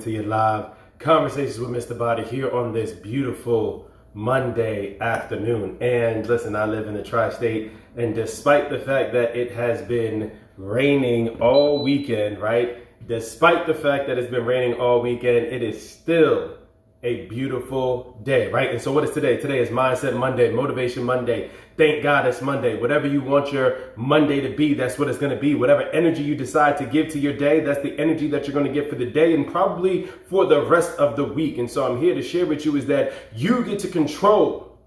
To your live conversations with Mr. Body here on this beautiful Monday afternoon. And listen, I live in the tri-state, and despite the fact that it has been raining all weekend, right? Despite the fact that it's been raining all weekend, it is still a beautiful day, right? And so what is today? Today is Mindset Monday, Motivation Monday. Thank God it's Monday. Whatever you want your Monday to be, that's what it's going to be. Whatever energy you decide to give to your day, that's the energy that you're going to get for the day and probably for the rest of the week. And so I'm here to share with you is that you get to control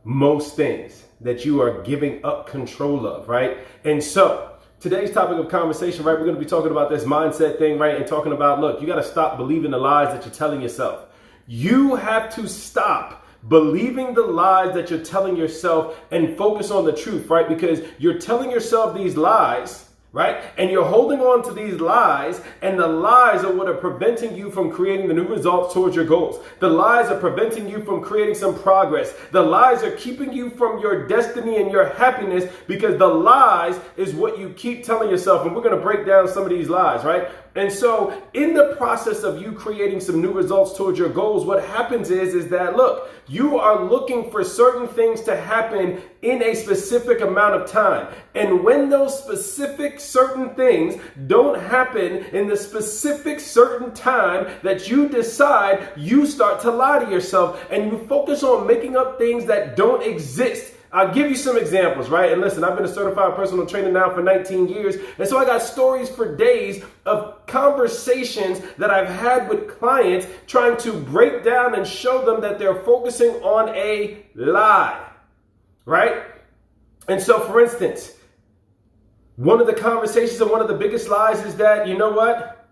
most things that you are giving up control of, right? And so today's topic of conversation, right, we're going to be talking about this mindset thing, right, and talking about, look, you got to stop believing the lies that you're telling yourself. You have to stop believing the lies that you're telling yourself and focus on the truth, right? Because you're telling yourself these lies, right? And you're holding on to these lies, and the lies are what are preventing you from creating the new results towards your goals. The lies are preventing you from creating some progress. The lies are keeping you from your destiny and your happiness because the lies is what you keep telling yourself. And we're going to break down some of these lies, right? And so in the process of you creating some new results towards your goals, what happens is that, look, you are looking for certain things to happen in a specific amount of time. And when those specific certain things don't happen in the specific certain time that you decide, you start to lie to yourself and you focus on making up things that don't exist. I'll give you some examples, right? And listen, I've been a certified personal trainer now for 19 years. And so I got stories for days of conversations that I've had with clients trying to break down and show them that they're focusing on a lie, right? And so, for instance, one of the conversations and one of the biggest lies is that, you know what?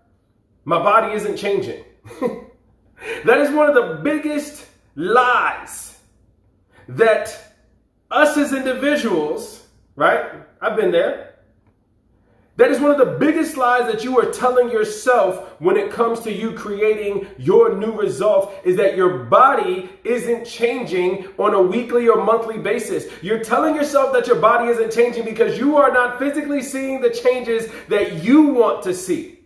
My body isn't changing. That is one of the biggest lies that us as individuals, right? I've been there. That is one of the biggest lies that you are telling yourself when it comes to you creating your new results is that your body isn't changing on a weekly or monthly basis. You're telling yourself that your body isn't changing because you are not physically seeing the changes that you want to see.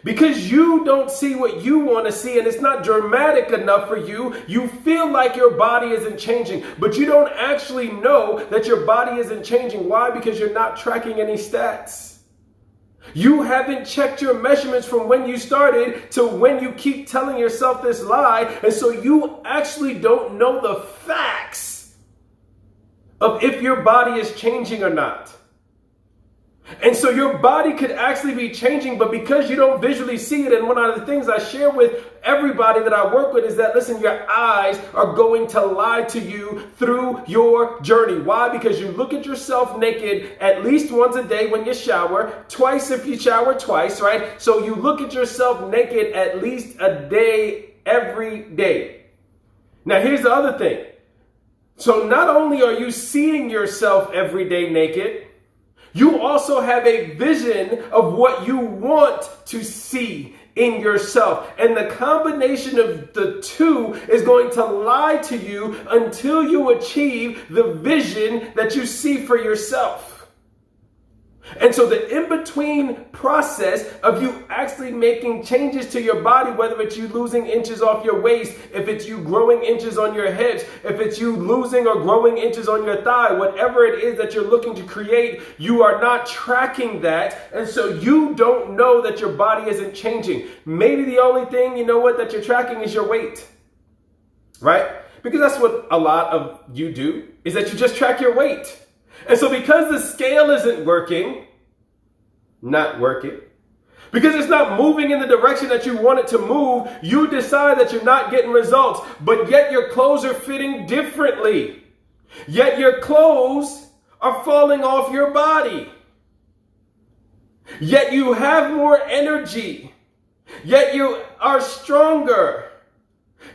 Because you don't see what you want to see and it's not dramatic enough for you, you feel like your body isn't changing, but you don't actually know that your body isn't changing. Why? Because you're not tracking any stats. You haven't checked your measurements from when you started to when you keep telling yourself this lie, and so you actually don't know the facts of if your body is changing or not. And so your body could actually be changing, but because you don't visually see it, and one of the things I share with everybody that I work with is that, listen, your eyes are going to lie to you through your journey. Why? Because you look at yourself naked at least once a day when you shower, twice if you shower twice, right? So you look at yourself naked at least a day every day. Now, here's the other thing. So not only are you seeing yourself every day naked, you also have a vision of what you want to see in yourself. And the combination of the two is going to lie to you until you achieve the vision that you see for yourself. And so the in-between process of you actually making changes to your body, whether it's you losing inches off your waist, if it's you growing inches on your hips, if it's you losing or growing inches on your thigh, whatever it is that you're looking to create, you are not tracking that. And so you don't know that your body isn't changing. Maybe the only thing, you know what, that you're tracking is your weight, right? Because that's what a lot of you do, is that you just track your weight. And so because the scale isn't not working, because it's not moving in the direction that you want it to move, you decide that you're not getting results, but yet your clothes are fitting differently. Yet your clothes are falling off your body. Yet you have more energy. Yet you are stronger.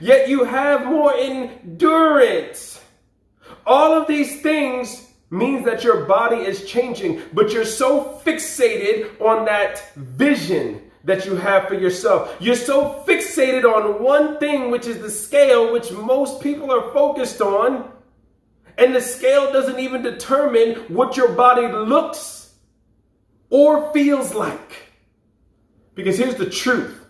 Yet you have more endurance. All of these things means that your body is changing, but you're so fixated on that vision that you have for yourself. You're so fixated on one thing, which is the scale, which most people are focused on, and the scale doesn't even determine what your body looks or feels like. Because here's the truth.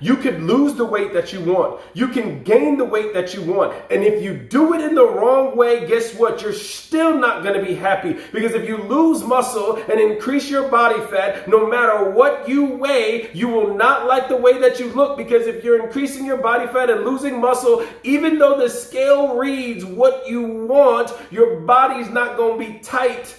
You could lose the weight that you want. You can gain the weight that you want. And if you do it in the wrong way, guess what? You're still not going to be happy. Because if you lose muscle and increase your body fat, no matter what you weigh, you will not like the way that you look. Because if you're increasing your body fat and losing muscle, even though the scale reads what you want, your body's not going to be tight.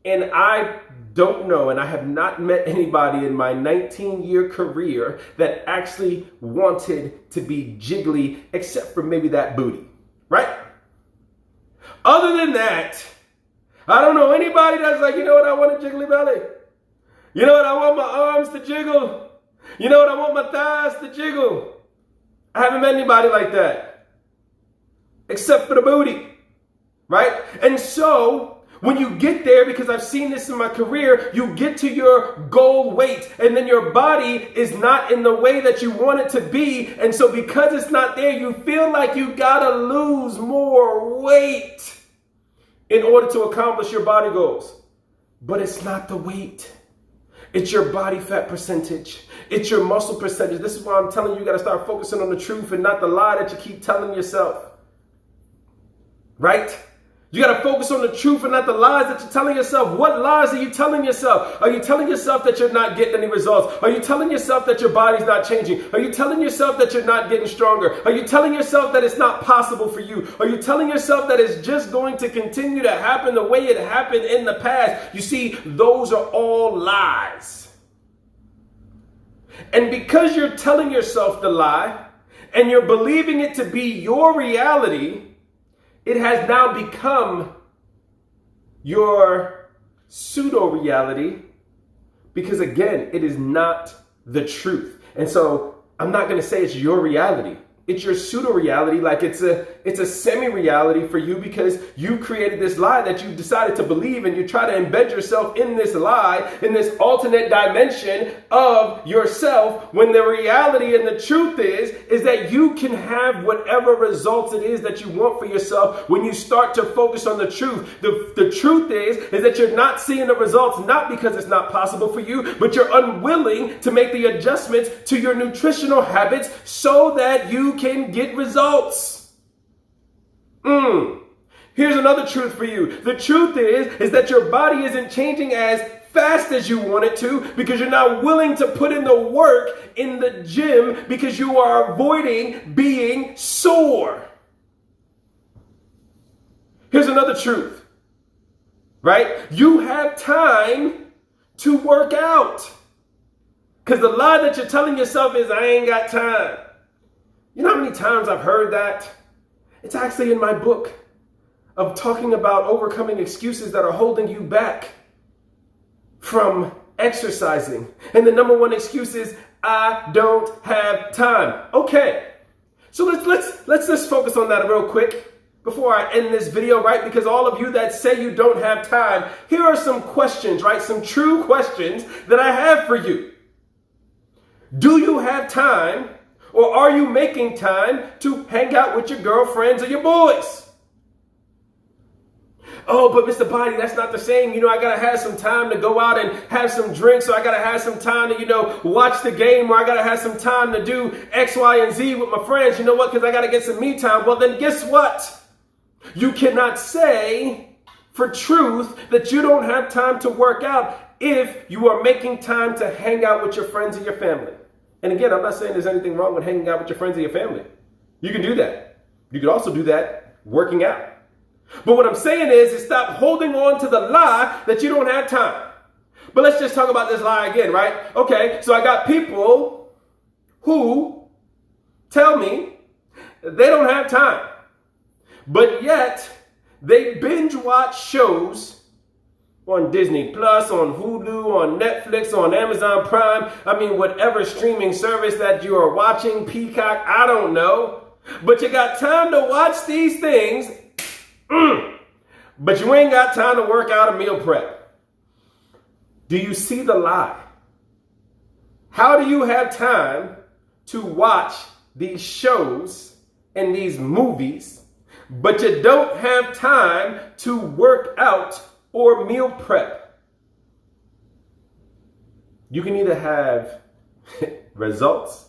And I don't know, and I have not met anybody in my 19-year career that actually wanted to be jiggly, except for maybe that booty, right? Other than that, I don't know anybody that's like, you know what, I want a jiggly belly. You know what, I want my arms to jiggle. You know what, I want my thighs to jiggle. I haven't met anybody like that, except for the booty, right? And so, when you get there, because I've seen this in my career, you get to your goal weight and then your body is not in the way that you want it to be. And so because it's not there, you feel like you gotta lose more weight in order to accomplish your body goals. But it's not the weight. It's your body fat percentage. It's your muscle percentage. This is why I'm telling you, you gotta start focusing on the truth and not the lie that you keep telling yourself. Right? You got to focus on the truth and not the lies that you're telling yourself. What lies are you telling yourself? Are you telling yourself that you're not getting any results? Are you telling yourself that your body's not changing? Are you telling yourself that you're not getting stronger? Are you telling yourself that it's not possible for you? Are you telling yourself that it's just going to continue to happen the way it happened in the past? You see, those are all lies. And because you're telling yourself the lie and you're believing it to be your reality, it has now become your pseudo-reality because, again, it is not the truth. And so I'm not going to say it's your reality. It's your pseudo-reality, like it's a semi-reality for you because you created this lie that you decided to believe and you try to embed yourself in this lie, in this alternate dimension of yourself, when the reality and the truth is that you can have whatever results it is that you want for yourself when you start to focus on the truth. The truth is that you're not seeing the results, not because it's not possible for you, but you're unwilling to make the adjustments to your nutritional habits so that you can get results. Here's another truth for you. The truth is that your body isn't changing as fast as you want it to because you're not willing to put in the work in the gym because you are avoiding being sore. Here's another truth, right? You have time to work out because the lie that you're telling yourself is, I ain't got time. You know how many times I've heard that? It's actually in my book of talking about overcoming excuses that are holding you back from exercising. And the number one excuse is, I don't have time. Okay, so let's just focus on that real quick before I end this video, right? Because all of you that say you don't have time, here are some questions, right? Some true questions that I have for you. Do you have time? Or are you making time to hang out with your girlfriends or your boys? Oh, but Mr. Body, that's not the same. You know, I got to have some time to go out and have some drinks. Or I got to have some time to, watch the game. Or I got to have some time to do X, Y, and Z with my friends. You know what? Because I got to get some me time. Well, then guess what? You cannot say for truth that you don't have time to work out if you are making time to hang out with your friends and your family. And again, I'm not saying there's anything wrong with hanging out with your friends and your family. You can do that. You can also do that working out. But what I'm saying is stop holding on to the lie that you don't have time. But let's just talk about this lie again, right? Okay, so I got people who tell me they don't have time. But yet, they binge watch shows on Disney Plus, on Hulu, on Netflix, on Amazon Prime. I mean, whatever streaming service that you are watching, Peacock, I don't know. But you got time to watch these things, but you ain't got time to work out a meal prep. Do you see the lie? How do you have time to watch these shows and these movies, but you don't have time to work out or meal prep? You can either have results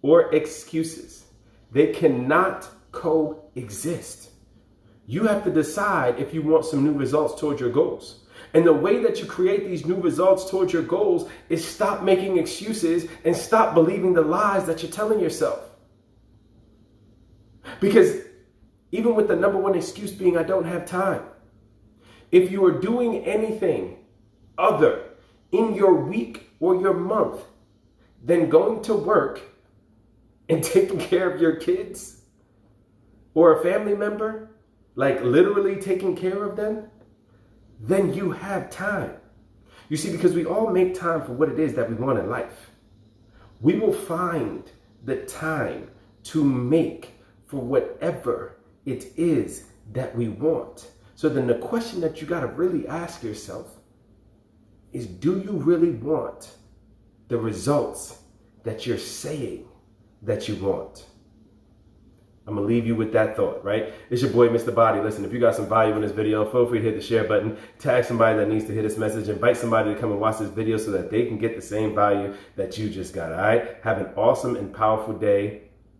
or excuses. They cannot coexist. You have to decide if you want some new results towards your goals. And the way that you create these new results towards your goals is stop making excuses and stop believing the lies that you're telling yourself. Because even with the number one excuse being, I don't have time. If you are doing anything other in your week or your month than going to work and taking care of your kids or a family member, like literally taking care of them, then you have time. You see, because we all make time for what it is that we want in life. We will find the time to make for whatever it is that we want. So then the question that you got to really ask yourself is, do you really want the results that you're saying that you want? I'm going to leave you with that thought, right? It's your boy, Mr. Body. Listen, if you got some value in this video, feel free to hit the share button, tag somebody that needs to hear this message, invite somebody to come and watch this video so that they can get the same value that you just got, all right? Have an awesome and powerful day.